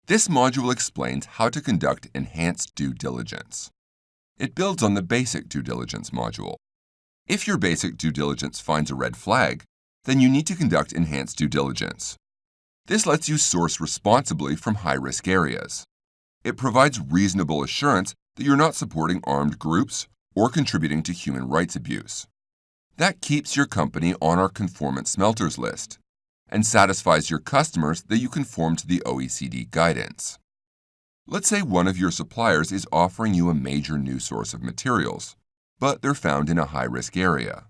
This module explains how to conduct enhanced due diligence. It builds on the basic due diligence module. If your basic due diligence finds a red flag, then you need to conduct enhanced due diligence. This lets you source responsibly from high-risk areas. It provides reasonable assurance that you're not supporting armed groups or contributing to human rights abuse. That keeps your company on our conformance smelters list and satisfies your customers that you conform to the OECD guidance. Let's say one of your suppliers is offering you a major new source of materials, but they're found in a high-risk area,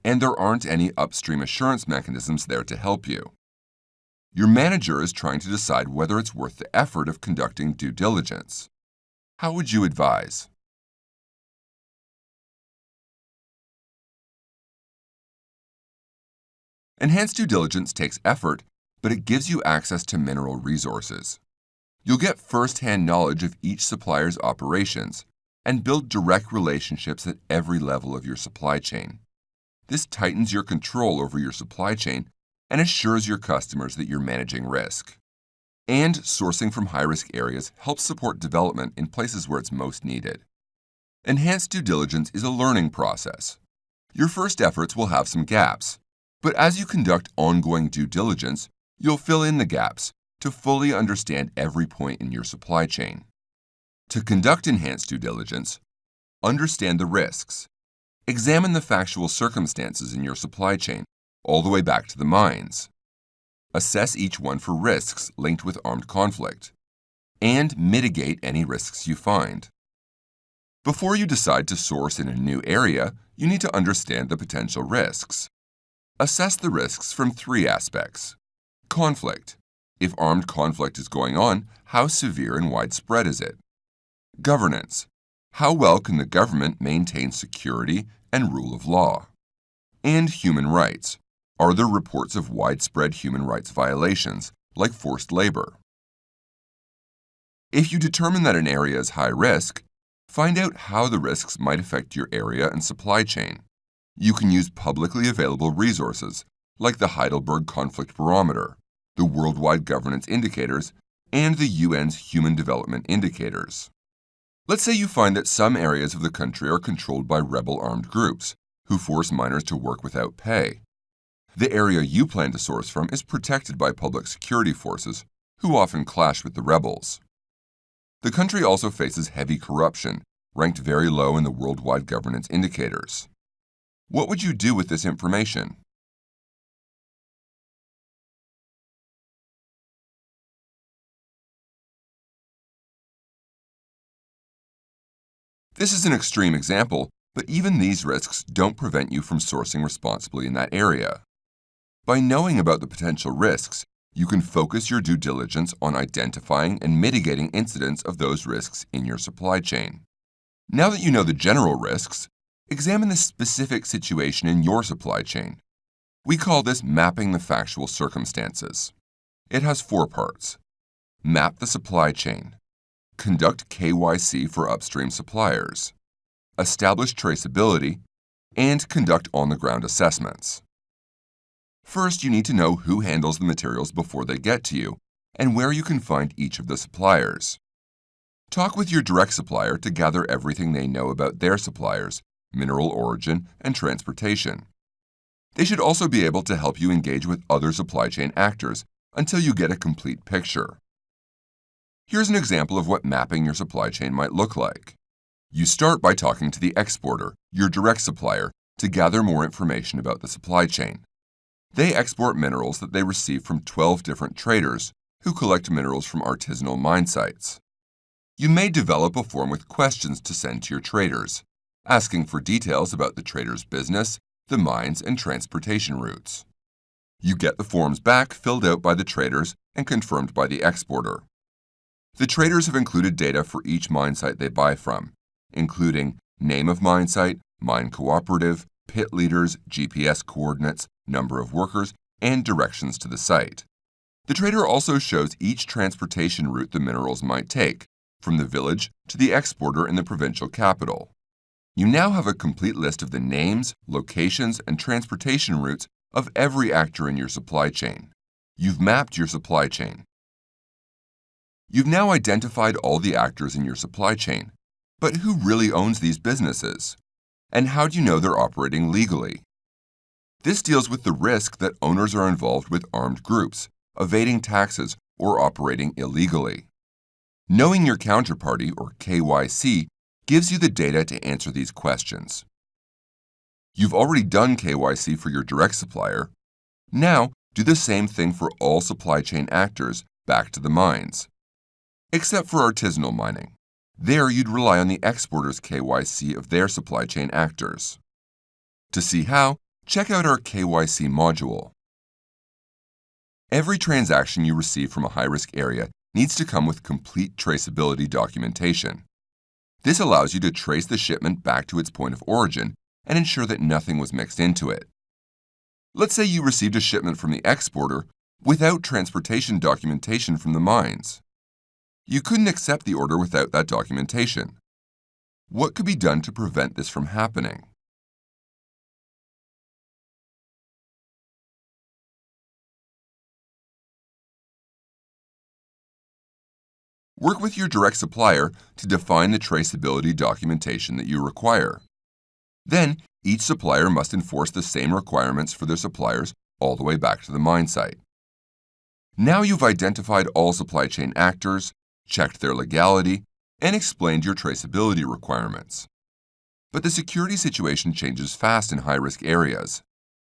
and there aren't any upstream assurance mechanisms there to help you. Your manager is trying to decide whether it's worth the effort of conducting due diligence. How would you advise? Enhanced due diligence takes effort, but it gives you access to mineral resources. You'll get first-hand knowledge of each supplier's operations and build direct relationships at every level of your supply chain. This tightens your control over your supply chain and assures your customers that you're managing risk. And sourcing from high-risk areas helps support development in places where it's most needed. Enhanced due diligence is a learning process. Your first efforts will have some gaps, but as you conduct ongoing due diligence, you'll fill in the gaps to fully understand every point in your supply chain. To conduct enhanced due diligence, understand the risks. Examine the factual circumstances in your supply chain, all the way back to the mines. Assess each one for risks linked with armed conflict, and mitigate any risks you find. Before you decide to source in a new area, you need to understand the potential risks. Assess the risks from three aspects. Conflict. If armed conflict is going on, how severe and widespread is it? Governance. How well can the government maintain security and rule of law? And human rights. Are there reports of widespread human rights violations, like forced labor? If you determine that an area is high risk, find out how the risks might affect your area and supply chain. You can use publicly available resources, like the Heidelberg Conflict Barometer, the Worldwide Governance Indicators, and the UN's Human Development Indicators. Let's say you find that some areas of the country are controlled by rebel armed groups who force miners to work without pay. The area you plan to source from is protected by public security forces who often clash with the rebels. The country also faces heavy corruption, ranked very low in the Worldwide Governance Indicators. What would you do with this information? This is an extreme example, but even these risks don't prevent you from sourcing responsibly in that area. By knowing about the potential risks, you can focus your due diligence on identifying and mitigating incidents of those risks in your supply chain. Now that you know the general risks, examine the specific situation in your supply chain. We call this mapping the factual circumstances. It has 4 parts. Map the supply chain. Conduct KYC for upstream suppliers. Establish traceability, and conduct on-the-ground assessments. First, you need to know who handles the materials before they get to you, and where you can find each of the suppliers. Talk with your direct supplier to gather everything they know about their suppliers, mineral origin, and transportation. They should also be able to help you engage with other supply chain actors until you get a complete picture. Here's an example of what mapping your supply chain might look like. You start by talking to the exporter, your direct supplier, to gather more information about the supply chain. They export minerals that they receive from 12 different traders who collect minerals from artisanal mine sites. You may develop a form with questions to send to your traders, asking for details about the trader's business, the mines, and transportation routes. You get the forms back filled out by the traders and confirmed by the exporter. The traders have included data for each mine site they buy from, including name of mine site, mine cooperative, pit leaders, GPS coordinates, number of workers, and directions to the site. The trader also shows each transportation route the minerals might take, from the village to the exporter in the provincial capital. You now have a complete list of the names, locations, and transportation routes of every actor in your supply chain. You've mapped your supply chain. You've now identified all the actors in your supply chain, but who really owns these businesses? And how do you know they're operating legally? This deals with the risk that owners are involved with armed groups, evading taxes, or operating illegally. Knowing your counterparty, or KYC, gives you the data to answer these questions. You've already done KYC for your direct supplier. Now, do the same thing for all supply chain actors back to the mines. Except for artisanal mining. There, you'd rely on the exporter's KYC of their supply chain actors. To see how, check out our KYC module. Every transaction you receive from a high-risk area needs to come with complete traceability documentation. This allows you to trace the shipment back to its point of origin and ensure that nothing was mixed into it. Let's say you received a shipment from the exporter without transportation documentation from the mines. You couldn't accept the order without that documentation. What could be done to prevent this from happening? Work with your direct supplier to define the traceability documentation that you require. Then, each supplier must enforce the same requirements for their suppliers all the way back to the mine site. Now you've identified all supply chain actors, checked their legality, and explained your traceability requirements. But the security situation changes fast in high-risk areas.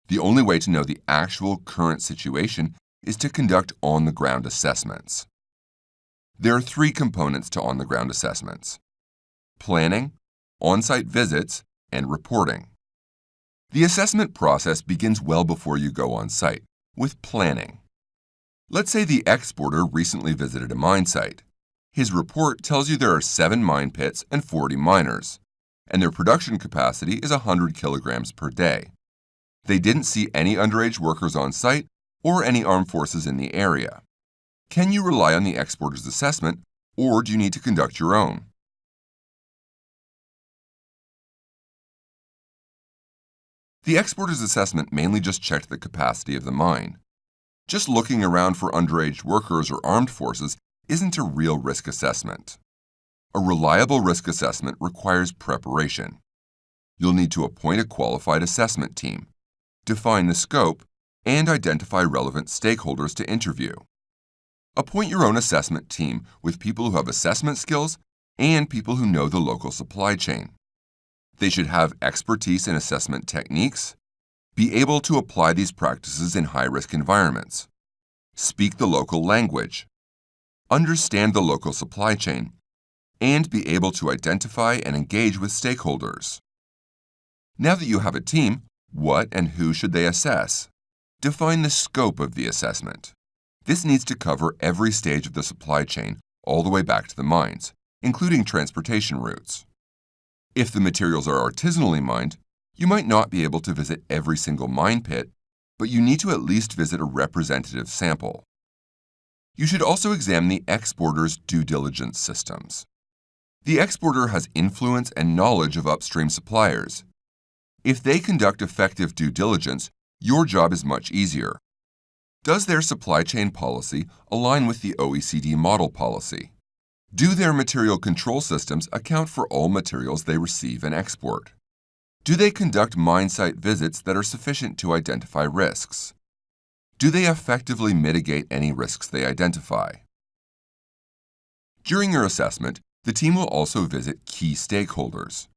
The only way to know the actual current situation is to conduct on-the-ground assessments. There are three components to on-the-ground assessments: planning, on-site visits, and reporting. The assessment process begins well before you go on-site, with planning. Let's say the exporter recently visited a mine site. His report tells you there are 7 mine pits and 40 miners, and their production capacity is 100 kilograms per day. They didn't see any underage workers on site or any armed forces in the area. Can you rely on the exporter's assessment, or do you need to conduct your own? The exporter's assessment mainly just checked the capacity of the mine. Just looking around for underage workers or armed forces isn't a real risk assessment. A reliable risk assessment requires preparation. You'll need to appoint a qualified assessment team, define the scope, and identify relevant stakeholders to interview. Appoint your own assessment team with people who have assessment skills and people who know the local supply chain. They should have expertise in assessment techniques, be able to apply these practices in high-risk environments, speak the local language, understand the local supply chain, and be able to identify and engage with stakeholders. Now that you have a team, what and who should they assess? Define the scope of the assessment. This needs to cover every stage of the supply chain all the way back to the mines, including transportation routes. If the materials are artisanally mined, you might not be able to visit every single mine pit, but you need to at least visit a representative sample. You should also examine the exporter's due diligence systems. The exporter has influence and knowledge of upstream suppliers. If they conduct effective due diligence, your job is much easier. Does their supply chain policy align with the OECD model policy? Do their material control systems account for all materials they receive and export? Do they conduct mine site visits that are sufficient to identify risks? Do they effectively mitigate any risks they identify? During your assessment, the team will also visit key stakeholders.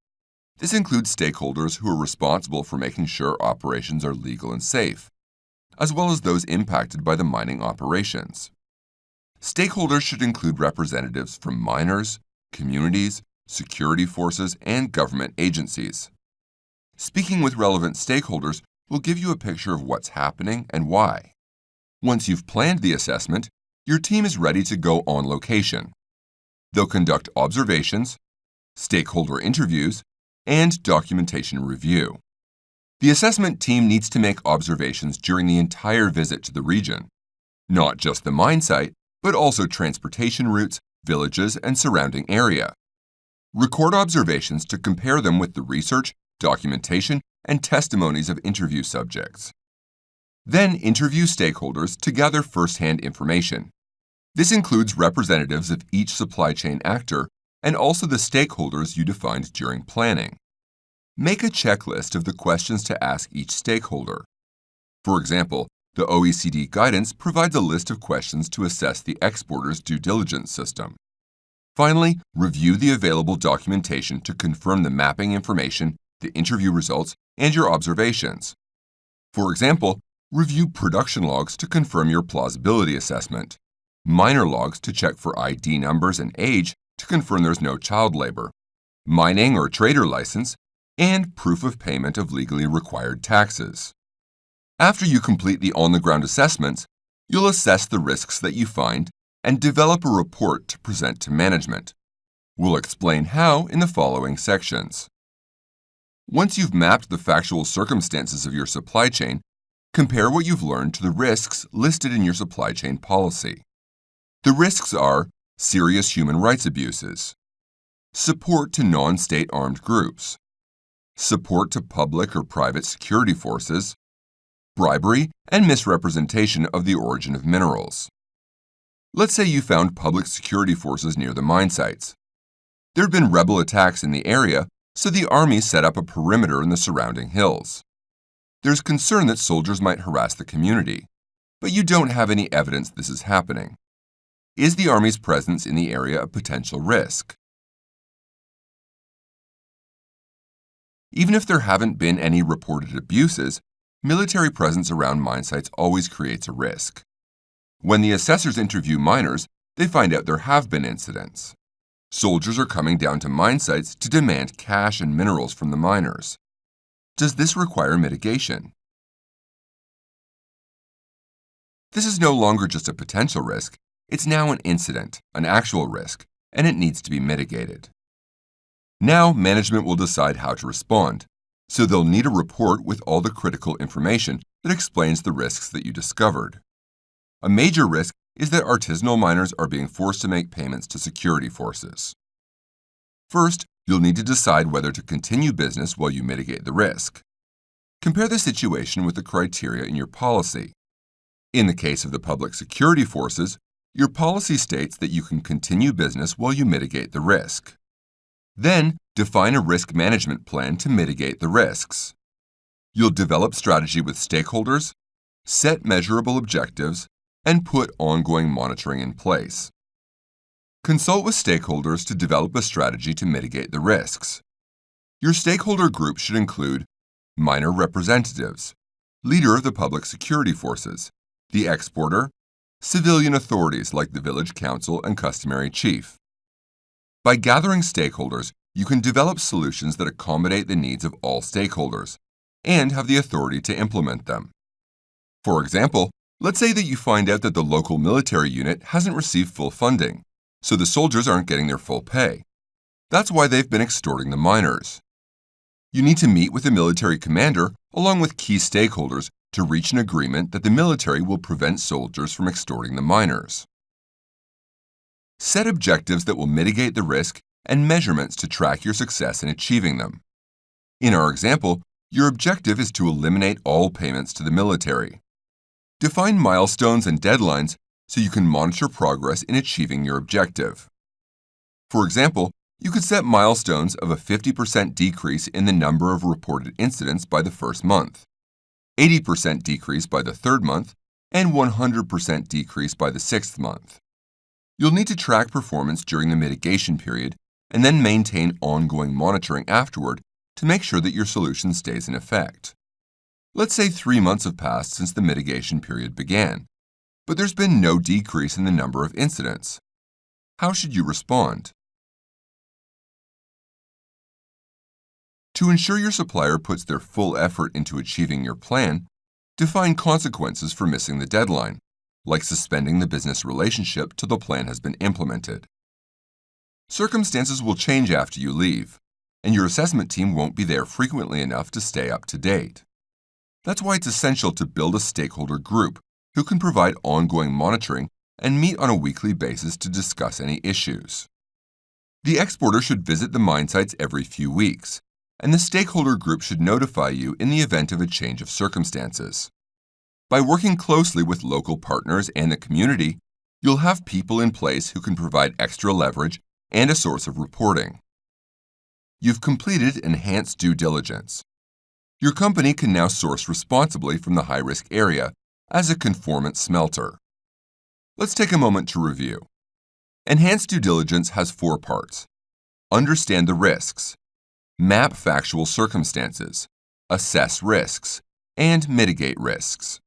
This includes stakeholders who are responsible for making sure operations are legal and safe, as well as those impacted by the mining operations. Stakeholders should include representatives from miners, communities, security forces, and government agencies. Speaking with relevant stakeholders will give you a picture of what's happening and why. Once you've planned the assessment, your team is ready to go on location. They'll conduct observations, stakeholder interviews, and documentation review. The assessment team needs to make observations during the entire visit to the region, not just the mine site, but also transportation routes, villages, and surrounding area. Record observations to compare them with the research, documentation, and testimonies of interview subjects. Then interview stakeholders to gather first-hand information. This includes representatives of each supply chain actor and also the stakeholders you defined during planning. Make a checklist of the questions to ask each stakeholder. For example, the OECD guidance provides a list of questions to assess the exporter's due diligence system. Finally, review the available documentation to confirm the mapping information, the interview results, and your observations. For example, review production logs to confirm your plausibility assessment, minor logs to check for ID numbers and age to confirm there's no child labor, mining or trader license, and proof of payment of legally required taxes. After you complete the on-the-ground assessments, you'll assess the risks that you find and develop a report to present to management. We'll explain how in the following sections. Once you've mapped the factual circumstances of your supply chain, compare what you've learned to the risks listed in your supply chain policy. The risks are serious human rights abuses, support to non-state armed groups, support to public or private security forces, bribery and misrepresentation of the origin of minerals. Let's say you found public security forces near the mine sites. There had been rebel attacks in the area, so the army set up a perimeter in the surrounding hills. There's concern that soldiers might harass the community, but you don't have any evidence this is happening. Is the Army's presence in the area a potential risk? Even if there haven't been any reported abuses, military presence around mine sites always creates a risk. When the assessors interview miners, they find out there have been incidents. Soldiers are coming down to mine sites to demand cash and minerals from the miners. Does this require mitigation? This is no longer just a potential risk. It's now an incident, an actual risk, and it needs to be mitigated. Now, management will decide how to respond, so they'll need a report with all the critical information that explains the risks that you discovered. A major risk is that artisanal miners are being forced to make payments to security forces. First, you'll need to decide whether to continue business while you mitigate the risk. Compare the situation with the criteria in your policy. In the case of the public security forces, your policy states that you can continue business while you mitigate the risk. Then, define a risk management plan to mitigate the risks. You'll develop strategy with stakeholders, set measurable objectives, and put ongoing monitoring in place. Consult with stakeholders to develop a strategy to mitigate the risks. Your stakeholder group should include miner representatives, leader of the public security forces, the exporter, civilian authorities like the village council and customary chief. By gathering stakeholders, you can develop solutions that accommodate the needs of all stakeholders and have the authority to implement them. For example, let's say that you find out that the local military unit hasn't received full funding, so the soldiers aren't getting their full pay. That's why they've been extorting the miners. You need to meet with the military commander along with key stakeholders to reach an agreement that the military will prevent soldiers from extorting the miners. Set objectives that will mitigate the risk and measurements to track your success in achieving them. In our example, your objective is to eliminate all payments to the military. Define milestones and deadlines so you can monitor progress in achieving your objective. For example, you could set milestones of a 50% decrease in the number of reported incidents by the first month, 80% decrease by the third month, and 100% decrease by the sixth month. You'll need to track performance during the mitigation period and then maintain ongoing monitoring afterward to make sure that your solution stays in effect. Let's say 3 months have passed since the mitigation period began, but there's been no decrease in the number of incidents. How should you respond? To ensure your supplier puts their full effort into achieving your plan, define consequences for missing the deadline, like suspending the business relationship till the plan has been implemented. Circumstances will change after you leave, and your assessment team won't be there frequently enough to stay up to date. That's why it's essential to build a stakeholder group who can provide ongoing monitoring and meet on a weekly basis to discuss any issues. The exporter should visit the mine sites every few weeks, and the stakeholder group should notify you in the event of a change of circumstances. By working closely with local partners and the community, You'll have people in place who can provide extra leverage and a source of reporting. You've completed enhanced due diligence. Your company can now source responsibly from the high-risk area as a conformance smelter. Let's take a moment to review. Enhanced due diligence has 4 parts. Understand the risks, map factual circumstances, assess risks, and mitigate risks.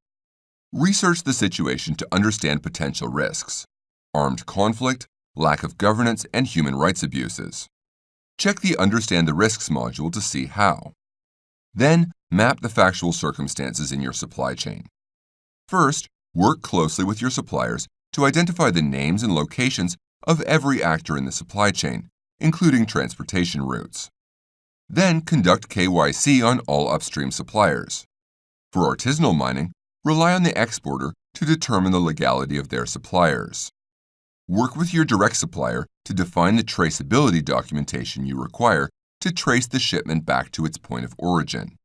Research the situation to understand potential risks, armed conflict, lack of governance, and human rights abuses. Check the Understand the Risks module to see how. Then, map the factual circumstances in your supply chain. First, work closely with your suppliers to identify the names and locations of every actor in the supply chain, including transportation routes. Then, conduct KYC on all upstream suppliers. For artisanal mining, rely on the exporter to determine the legality of their suppliers. Work with your direct supplier to define the traceability documentation you require to trace the shipment back to its point of origin.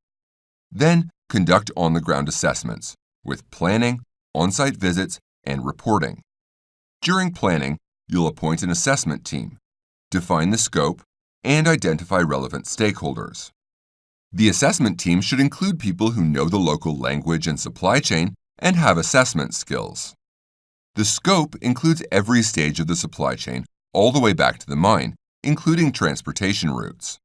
Then, conduct on-the-ground assessments with planning, on-site visits, and reporting. During planning, you'll appoint an assessment team, define the scope, and identify relevant stakeholders. The assessment team should include people who know the local language and supply chain and have assessment skills. The scope includes every stage of the supply chain all the way back to the mine, including transportation routes.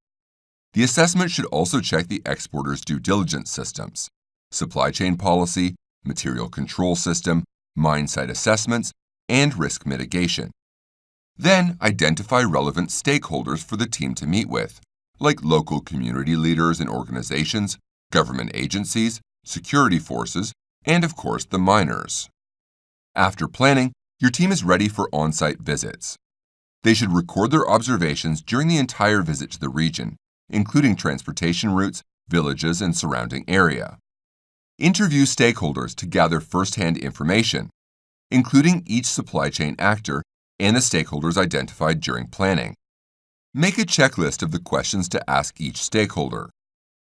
The assessment should also check the exporter's due diligence systems, supply chain policy, material control system, mine site assessments, and risk mitigation. Then, identify relevant stakeholders for the team to meet with, like local community leaders and organizations, government agencies, security forces, and of course the miners. After planning, your team is ready for on-site visits. They should record their observations during the entire visit to the region, including transportation routes, villages, and surrounding area. Interview stakeholders to gather first-hand information, including each supply chain actor and the stakeholders identified during planning. Make a checklist of the questions to ask each stakeholder.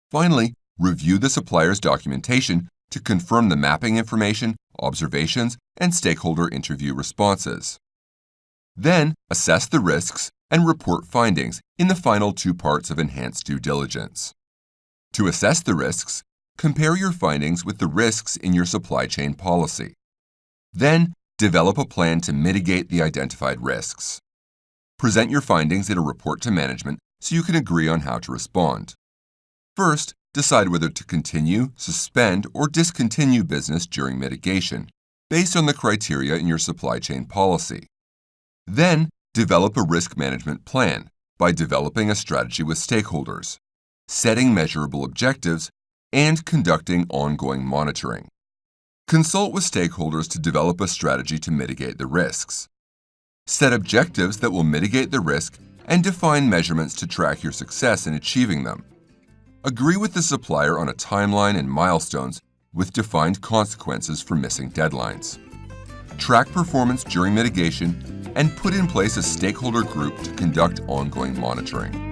Finally, review the supplier's documentation to confirm the mapping information, observations, and stakeholder interview responses. Then, assess the risks and report findings in the final 2 parts of enhanced due diligence. To assess the risks, compare your findings with the risks in your supply chain policy. Then, develop a plan to mitigate the identified risks. Present your findings in a report to management so you can agree on how to respond. First, decide whether to continue, suspend, or discontinue business during mitigation, based on the criteria in your supply chain policy. Then, develop a risk management plan by developing a strategy with stakeholders, setting measurable objectives, and conducting ongoing monitoring. Consult with stakeholders to develop a strategy to mitigate the risks. Set objectives that will mitigate the risk and define measurements to track your success in achieving them. Agree with the supplier on a timeline and milestones with defined consequences for missing deadlines. Track performance during mitigation and put in place a stakeholder group to conduct ongoing monitoring.